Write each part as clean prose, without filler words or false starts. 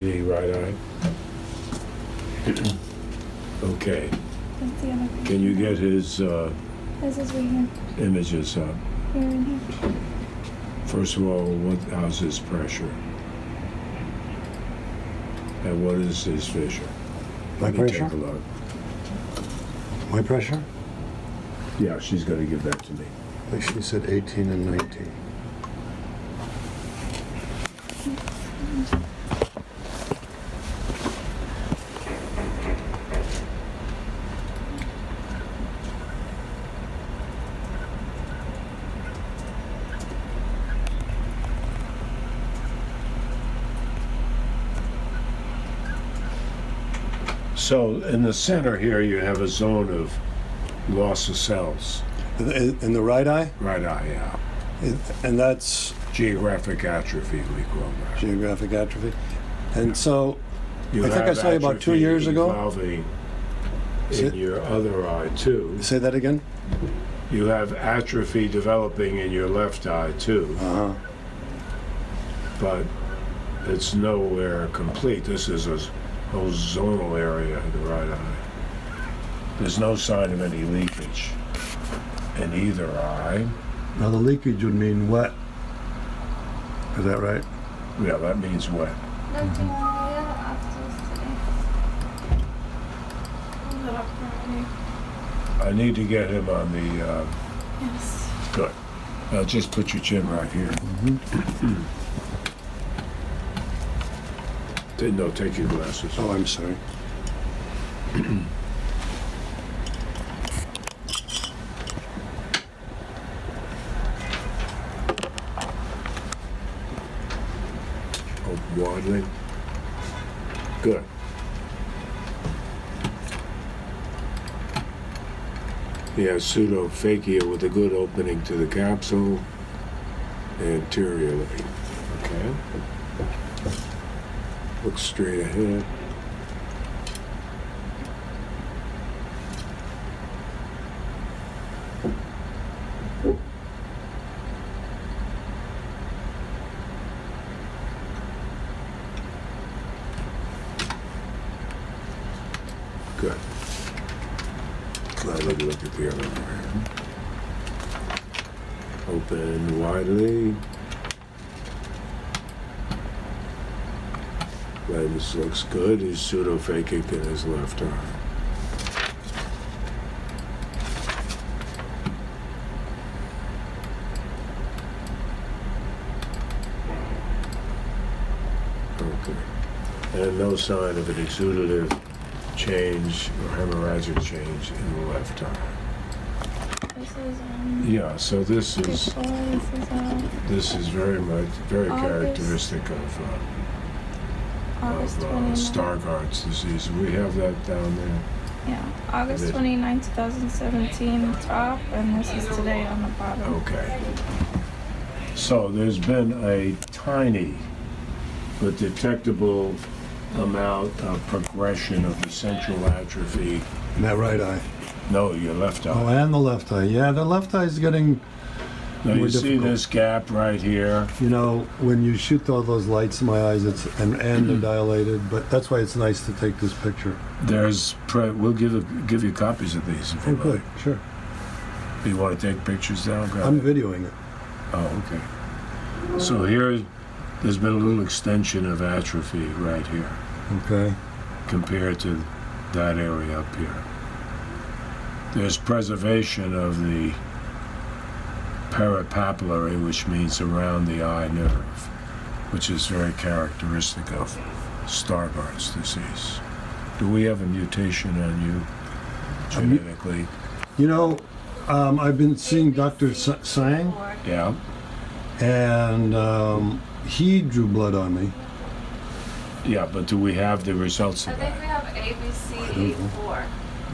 The right eye? Okay. That's the other picture. Can you get his This is right here. images up? Here and here. First of all, how's his pressure? And what is his vision? My Let me pressure? take a look. My pressure? Yeah, she's going to give that to me. Like she said 18 and 19. So in the center here, you have a zone of loss of cells. In the right eye? Right eye, yeah. And that's Geographic atrophy, we call that. geographic atrophy. And so, You I think I have saw you about 2 years atrophy ago. evolving in Sit- your other eye too. Say that again? You have atrophy developing in your left eye too, Uh-huh. but it's nowhere complete. This is a whole zonal area of the right eye. There's no sign of any leakage in either eye. Now the leakage would mean wet. Is that right? Yeah, that means wet. Nothing after today. Hold it up already. I need to get him on the, Yes. good. Just put your chin right here. No, take your glasses. Oh, I'm sorry. Waddling. Good. He has pseudophakia with a good opening to the capsule anteriorly. Okay. Look straight ahead. Good. Now let me look at the other one. Open widely. Lens looks good. He's pseudophakic in his left eye. Okay. And no sign of an exudative change or hemorrhagic change in the left eye. This is Yeah, so this is this is very much very August. characteristic August of 29th. Stargardt's disease. We have that down there. Yeah, August This- 29, 2017 top, and this is today on the bottom. Okay. So there's been a tiny but detectable amount of progression of the central atrophy. In that right eye. No, your left Oh, eye. and the left eye. Yeah, the left eye is getting, Now you more see difficult. this gap right here. you know, when you shoot all those lights in my eyes, it's and they're dilated. But that's why it's nice to take this picture. We'll give you copies of these if Oh, you good. like. Sure. You want to take pictures now? Grab I'm it. videoing it. Oh, okay. So here, there's been a little extension of atrophy right here Okay. compared to that area up here. There's preservation of the peripapillary, which means around the eye nerve, which is very characteristic of Stargardt's disease. Do we have a mutation on you genetically? You know, I've been seeing Dr. Sang, Yeah. and he drew blood on me. Yeah, but do we have the results I of think that? we have ABC4.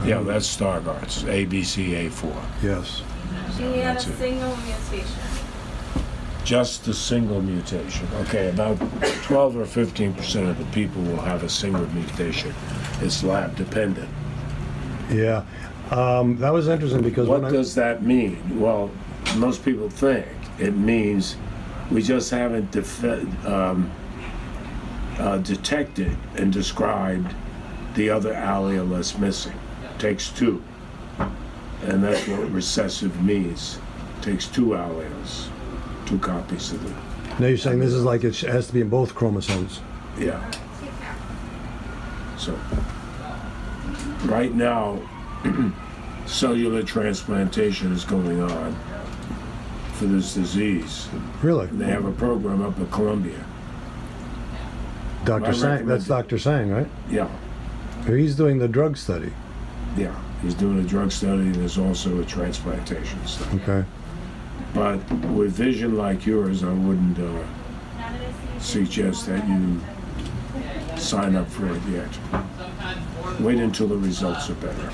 Yeah, that's Stargardt's, ABCA4. Yes. She had That's a it. single mutation. Just a single mutation. Okay, about 12 or 15% of the people will have a single mutation. It's lab dependent. Yeah. That was interesting because What when does that mean? Well, most people think it means we just haven't detected and described the other allele that's missing. Takes two. And that's what recessive means. Takes two alleles, two copies of it. Now you're saying this is like it has to be in both chromosomes. Yeah. So, right now, cellular transplantation is going on for this disease. Really? And they have a program up in Columbia. Dr. Sang, that's Dr. Sang, right? Yeah, He's doing the drug study. yeah. He's doing a drug study and there's also a transplantation study. Okay. But with vision like yours, I wouldn't suggest that you sign up for it yet. Wait until the results are better,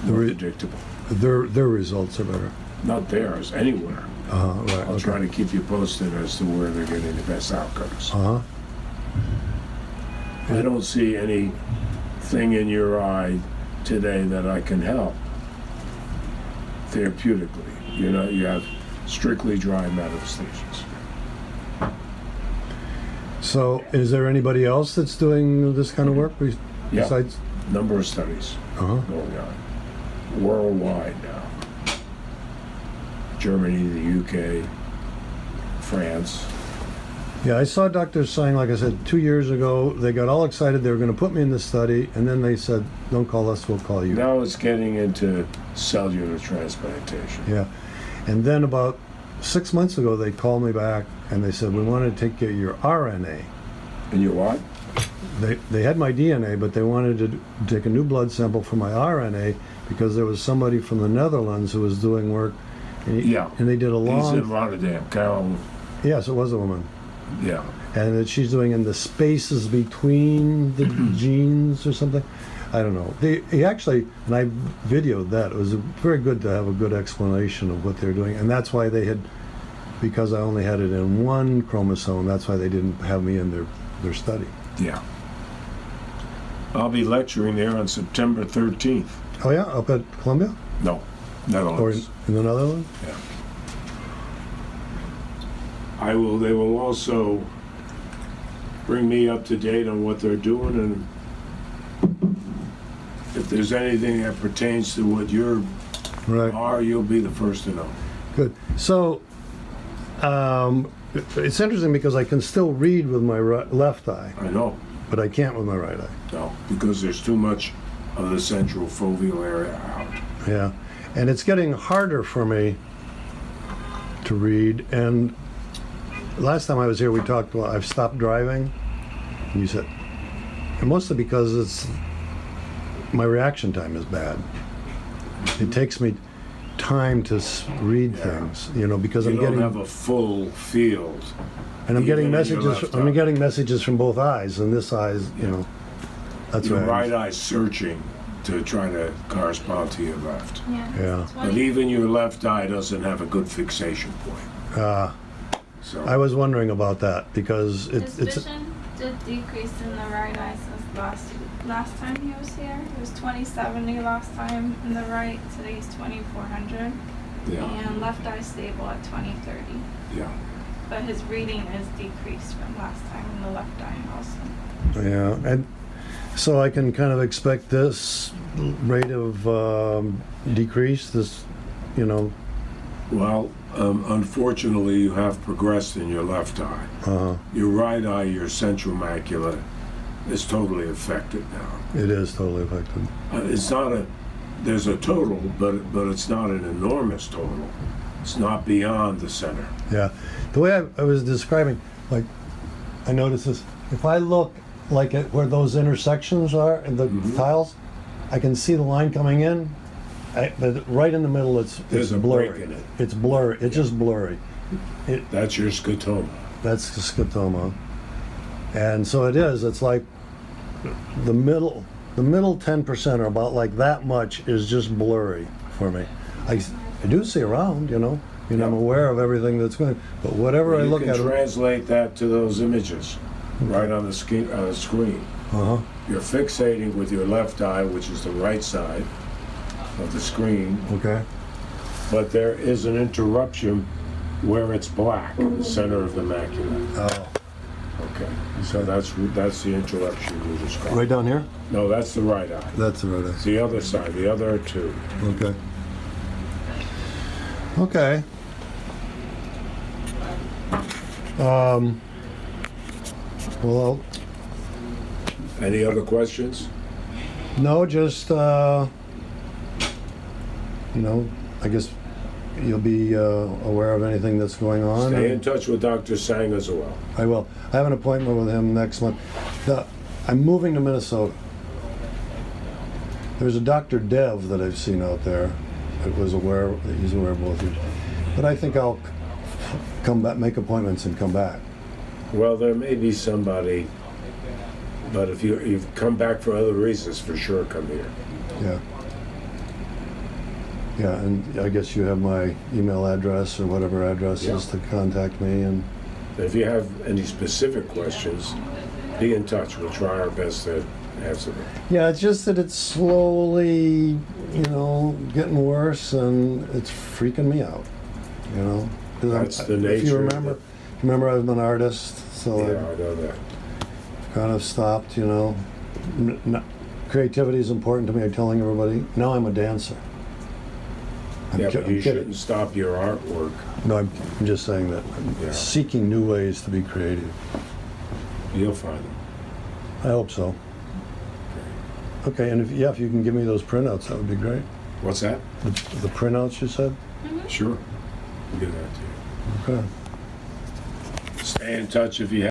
more predictable. Their results are better. Not theirs, anywhere. Right. I'll try to keep you posted as to where they're getting the best outcomes. I don't see anything in your eye today that I can help therapeutically. You have strictly dry manifestations. So, is there anybody else that's doing this kind of work besides? Number of studies going on worldwide now. Germany, the UK, France. Yeah, I saw Dr. Sang, like I said, 2 years ago. They got all excited. They were going to put me in this study, and then they said, "Don't call us, we'll call you." Now it's getting into cellular transplantation. Yeah, and then about 6 months ago, they called me back and they said, "We want to take your RNA." And you what? They had my DNA, but they wanted to take a new blood sample for my RNA because there was somebody from the Netherlands who was doing work. And and they did a He's long. in Rotterdam, Carol. Yes, it was a woman. Yeah. And that she's doing in the spaces between the genes or something. I don't know. He actually, and I videoed that. It was very good to have a good explanation of what they're doing, and that's why they had, because I only had it in one chromosome. That's why they didn't have me in their study. Yeah. I'll be lecturing there on September 13th. Oh yeah, up at Columbia No, or Netherlands. in the Netherlands. Yeah. They will also bring me up to date on what they're doing, and if there's anything that pertains to what you Right. are, you'll be the first to know. Good. So, it's interesting because I can still read with my left eye, I know. but I can't with my right eye. No, because there's too much of the central foveal area out. Yeah, and it's getting harder for me to read. And last time I was here, we talked. Well, I've stopped driving. And you said, and mostly because my reaction time is bad. It takes me time to read things, because You I'm don't getting have a full field. and I'm getting even in your messages. left I'm eye. getting messages from both eyes, and this eye's, that's Your why. right eye searching to try to correspond to your left. Yeah. But even your left eye doesn't have a good fixation point. So I was wondering about that because His it's vision did decrease in the right eye since last time he was here. It was 2070 last time in the right. Today's 2400. yeah, And left eye stable at 2030. yeah. But his reading is decreased from last time in the left eye also. yeah, and so I can kind of expect this rate of decrease. Well, unfortunately, you have progressed in your left eye. Your right eye, your central macula, is totally affected now. It is totally affected. It's not there's a total, but it's not an enormous total. It's not beyond the center. Yeah, the way I was describing, like, I noticed this. If I look like at where those intersections are in the tiles, I can see the line coming in. But right in the middle, it's There's a blurry. break in it. It's blurry. It's just blurry. That's your scotoma. That's the scotoma, and so it is. It's like the middle 10% or about like that much is just blurry for me. I do see around, I'm aware of everything that's going. But whatever I look You at, can translate that to those images right on the screen. You're fixating with your left eye, which is the right side of the screen, Okay. but there is an interruption where it's black in the center of the macula. Oh. Okay, so that's the introduction you described. Right down here? No, that's the right eye. That's the right It's the other side, the other two. eye. Okay. Well, Any other questions? no, just, I guess you'll be aware of anything that's going on. Stay in touch with Dr. Sang as well. I will. I have an appointment with him next month. I'm moving to Minnesota. There's a Dr. Dev that I've seen out there that he's aware of both of you. But I think I'll come back, make appointments and come back. Well, there may be somebody, but if you've come back for other reasons, for sure come here. Yeah. Yeah, and I guess you have my email address or whatever address is to contact me. And If you have any specific questions, be in touch. We'll try our best to answer them. yeah, it's just that it's slowly, getting worse, and it's freaking me out. 'Cause That's the If nature you of remember, I'm an artist, so Yeah, I've I know that. kind of stopped. Creativity is important to me. I'm telling everybody. Now I'm a dancer. Yeah, I'm but you kidding. shouldn't stop your artwork. No, I'm just saying that I'm Yeah. seeking new ways to be creative. You'll find them. I hope so. Okay, and if you can give me those printouts, that would be great. What's that? The printouts you said? Sure. We'll give that to you. Okay. Stay in touch if you have